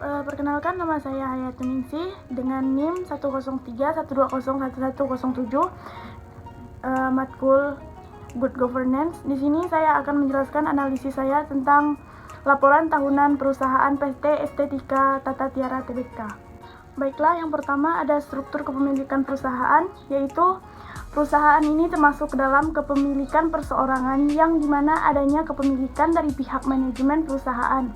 Perkenalkan, nama saya Hayatuningsih dengan NIM 10312011107, matkul Good Governance. Di sini saya akan menjelaskan analisis saya tentang laporan tahunan perusahaan PT Estetika Tata Tiara Tbk. Baiklah, yang pertama ada struktur kepemilikan perusahaan, yaitu perusahaan ini termasuk dalam kepemilikan perseorangan yang dimana adanya kepemilikan dari pihak manajemen perusahaan.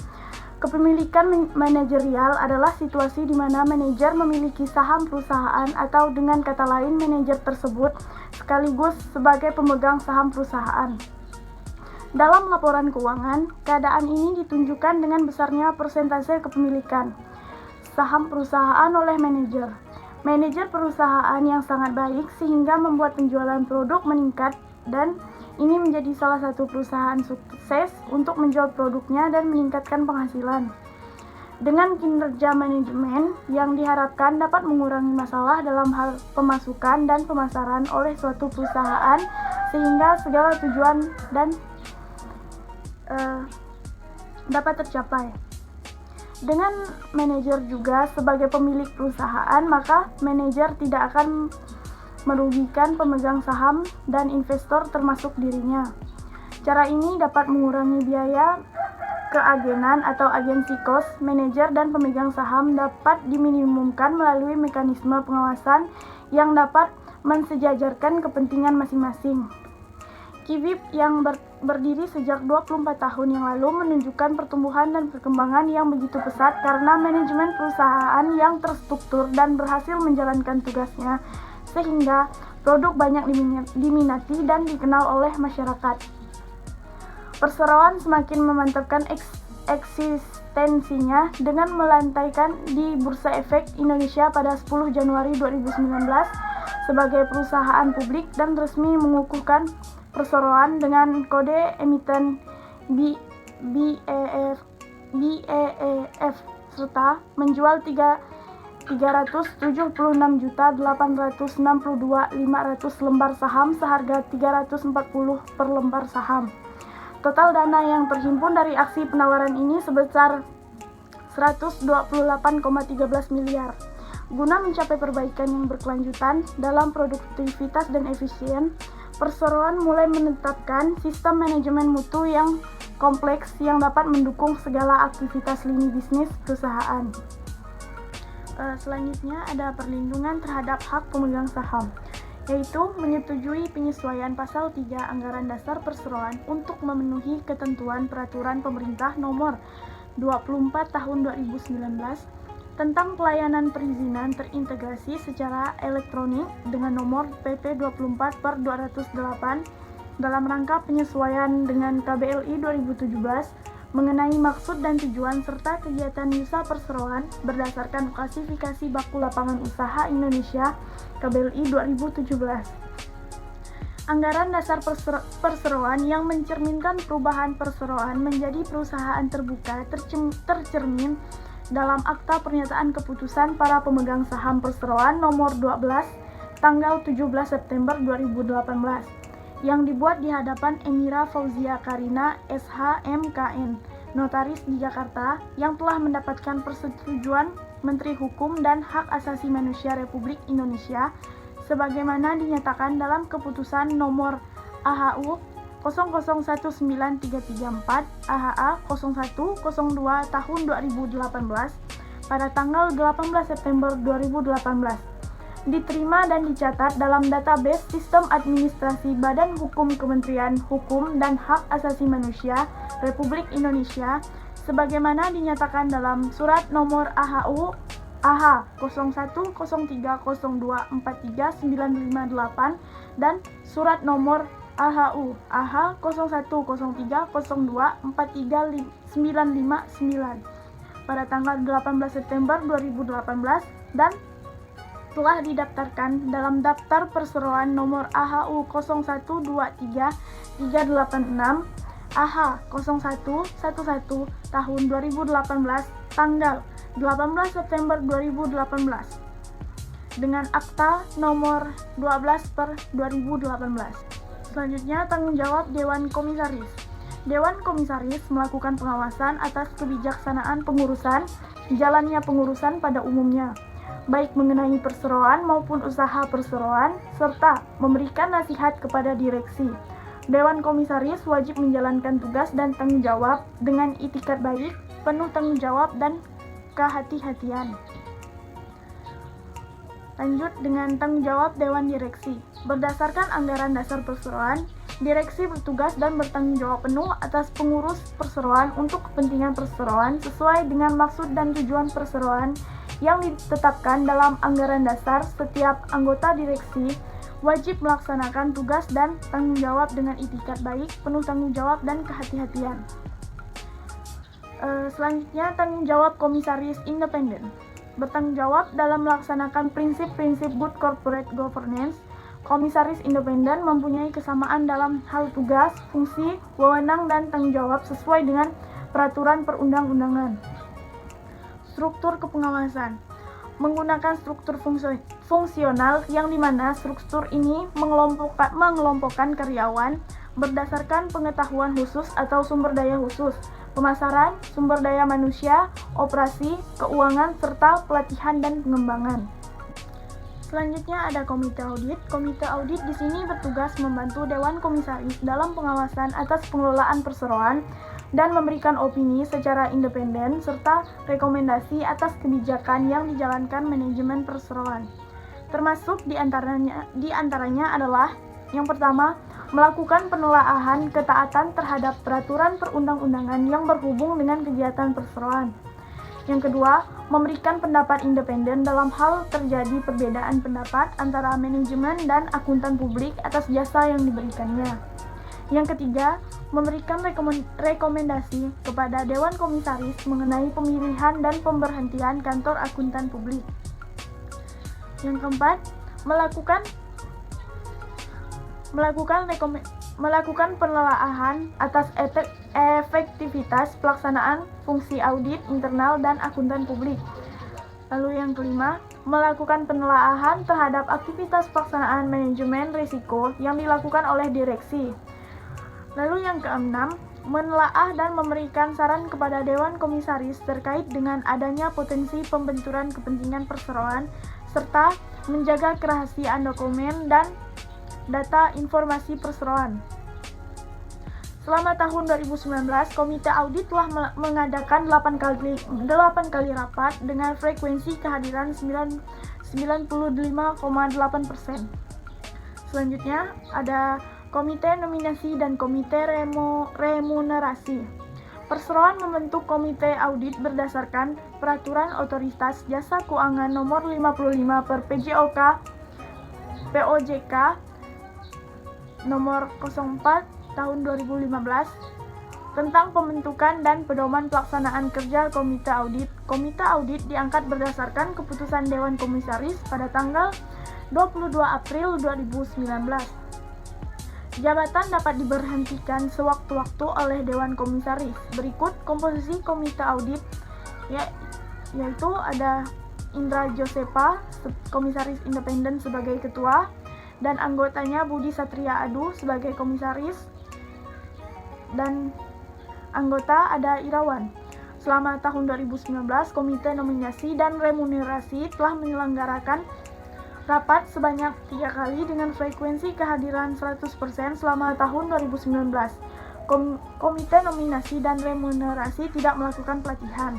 Kepemilikan manajerial adalah situasi di mana manajer memiliki saham perusahaan atau dengan kata lain manajer tersebut sekaligus sebagai pemegang saham perusahaan. Dalam laporan keuangan, keadaan ini ditunjukkan dengan besarnya persentase kepemilikan saham perusahaan oleh manajer. Manajer perusahaan yang sangat baik sehingga membuat penjualan produk meningkat dan ini menjadi salah satu perusahaan sukses untuk menjual produknya dan meningkatkan penghasilan. Dengan kinerja manajemen yang diharapkan dapat mengurangi masalah dalam hal pemasukan dan pemasaran oleh suatu perusahaan sehingga segala tujuan dan dapat tercapai. Dengan manajer juga sebagai pemilik perusahaan, maka manajer tidak akan merugikan pemegang saham dan investor termasuk dirinya. Cara ini dapat mengurangi biaya keagenan atau agensi cost. Manajer dan pemegang saham dapat diminimumkan melalui mekanisme pengawasan yang dapat mensejajarkan kepentingan masing-masing. Kivip yang berdiri sejak 24 tahun yang lalu menunjukkan pertumbuhan dan perkembangan yang begitu pesat karena manajemen perusahaan yang terstruktur dan berhasil menjalankan tugasnya sehingga produk banyak diminati dan dikenal oleh masyarakat. Perseroan semakin memantapkan eksistensinya dengan melantaikan di Bursa Efek Indonesia pada 10 Januari 2019 sebagai perusahaan publik dan resmi mengukuhkan perseroan dengan kode emiten BEEF serta menjual 376.862.500 lembar saham seharga 340 per lembar saham. Total dana yang terhimpun dari aksi penawaran ini sebesar 128,13 miliar. Guna mencapai perbaikan yang berkelanjutan dalam produktivitas dan efisien, perseroan mulai menetapkan sistem manajemen mutu yang kompleks yang dapat mendukung segala aktivitas lini bisnis perusahaan. Selanjutnya ada perlindungan terhadap hak pemegang saham, yaitu menyetujui penyesuaian pasal 3 Anggaran Dasar Perseroan untuk memenuhi ketentuan Peraturan Pemerintah Nomor 24 Tahun 2019 tentang pelayanan perizinan terintegrasi secara elektronik dengan nomor PP 24/208 dalam rangka penyesuaian dengan KBLI 2017 mengenai maksud dan tujuan serta kegiatan usaha perseroan berdasarkan klasifikasi baku lapangan usaha Indonesia KBLI 2017. Anggaran dasar perseroan yang mencerminkan perubahan perseroan menjadi perusahaan terbuka tercermin dalam Akta Pernyataan Keputusan Para Pemegang Saham Perseroan nomor 12 tanggal 17 September 2018 yang dibuat di hadapan Emira Fauzia Karina SH.M.Kn, notaris di Jakarta, yang telah mendapatkan persetujuan Menteri Hukum dan Hak Asasi Manusia Republik Indonesia sebagaimana dinyatakan dalam keputusan nomor AHU 001934 AHA 0102 tahun 2018 pada tanggal 18 September 2018. Diterima dan dicatat dalam database Sistem Administrasi Badan Hukum Kementerian Hukum dan Hak Asasi Manusia Republik Indonesia sebagaimana dinyatakan dalam Surat Nomor AHU AH 010302439558 dan Surat Nomor AHU AH 010302439559 pada tanggal 18 September 2018 dan telah didaftarkan dalam Daftar Perseroan nomor AHU 0123386 AH 0111 tahun 2018 tanggal 18 September 2018 dengan akta nomor 12/2018. Selanjutnya, tanggung jawab Dewan Komisaris. Dewan Komisaris melakukan pengawasan atas kebijaksanaan pengurusan, jalannya pengurusan pada umumnya, baik mengenai perseroan maupun usaha perseroan, serta memberikan nasihat kepada direksi. Dewan Komisaris wajib menjalankan tugas dan tanggung jawab dengan itikat baik, penuh tanggung jawab dan kehati-hatian. Lanjut dengan tanggung jawab Dewan Direksi. Berdasarkan anggaran dasar perseroan, direksi bertugas dan bertanggung jawab penuh atas pengurus perseroan untuk kepentingan perseroan sesuai dengan maksud dan tujuan perseroan yang ditetapkan dalam anggaran dasar. Setiap anggota direksi wajib melaksanakan tugas dan tanggung jawab dengan itikat baik, penuh tanggung jawab dan kehati-hatian. Selanjutnya, tanggung jawab Komisaris Independen. Bertanggung jawab dalam melaksanakan prinsip-prinsip good corporate governance. Komisaris independen mempunyai kesamaan dalam hal tugas, fungsi, wewenang, dan tanggung jawab sesuai dengan peraturan perundang-undangan. Struktur kepengawasan menggunakan struktur fungsional yang dimana struktur ini mengelompokkan karyawan berdasarkan pengetahuan khusus atau sumber daya khusus, pemasaran, sumber daya manusia, operasi, keuangan, serta pelatihan dan pengembangan. Selanjutnya ada komite audit. Komite audit di sini bertugas membantu Dewan Komisaris dalam pengawasan atas pengelolaan perseroan dan memberikan opini secara independen serta rekomendasi atas kebijakan yang dijalankan manajemen perseroan. Termasuk di antaranya adalah yang pertama, melakukan penelaahan ketaatan terhadap peraturan perundang-undangan yang berhubung dengan kegiatan perseroan. Yang kedua, memberikan pendapat independen dalam hal terjadi perbedaan pendapat antara manajemen dan akuntan publik atas jasa yang diberikannya. Yang ketiga, memberikan rekomendasi kepada Dewan Komisaris mengenai pemilihan dan pemberhentian kantor akuntan publik. Yang keempat, melakukan penelaahan atas efektivitas pelaksanaan fungsi audit internal dan akuntan publik. Lalu yang kelima, melakukan penelaahan terhadap aktivitas pelaksanaan manajemen risiko yang dilakukan oleh direksi. Lalu yang keenam, menelaah dan memberikan saran kepada Dewan Komisaris terkait dengan adanya potensi pembenturan kepentingan perseroan serta menjaga kerahasiaan dokumen dan data informasi perseroan. Selama tahun 2019, Komite Audit telah mengadakan 8 kali rapat dengan frekuensi kehadiran 95,8%. Selanjutnya ada Komite Nominasi dan Komite Remunerasi. Perseroan membentuk Komite Audit berdasarkan Peraturan Otoritas Jasa Keuangan Nomor 55 per POJK Nomor 04 tahun 2015 tentang pembentukan dan pedoman pelaksanaan kerja Komite Audit. Komite Audit diangkat berdasarkan keputusan Dewan Komisaris pada tanggal 22 April 2019. Jabatan dapat diberhentikan sewaktu-waktu oleh Dewan Komisaris. Berikut komposisi Komite Audit, yaitu ada Indra Josepa, Komisaris Independen sebagai ketua, dan anggotanya Budi Satria Adu sebagai komisaris, dan anggota ada Irawan. Selama tahun 2019, Komite Nominasi dan Remunerasi telah menyelenggarakan rapat sebanyak 3 kali dengan frekuensi kehadiran 100% selama tahun 2019. Komite Nominasi dan Remunerasi tidak melakukan pelatihan.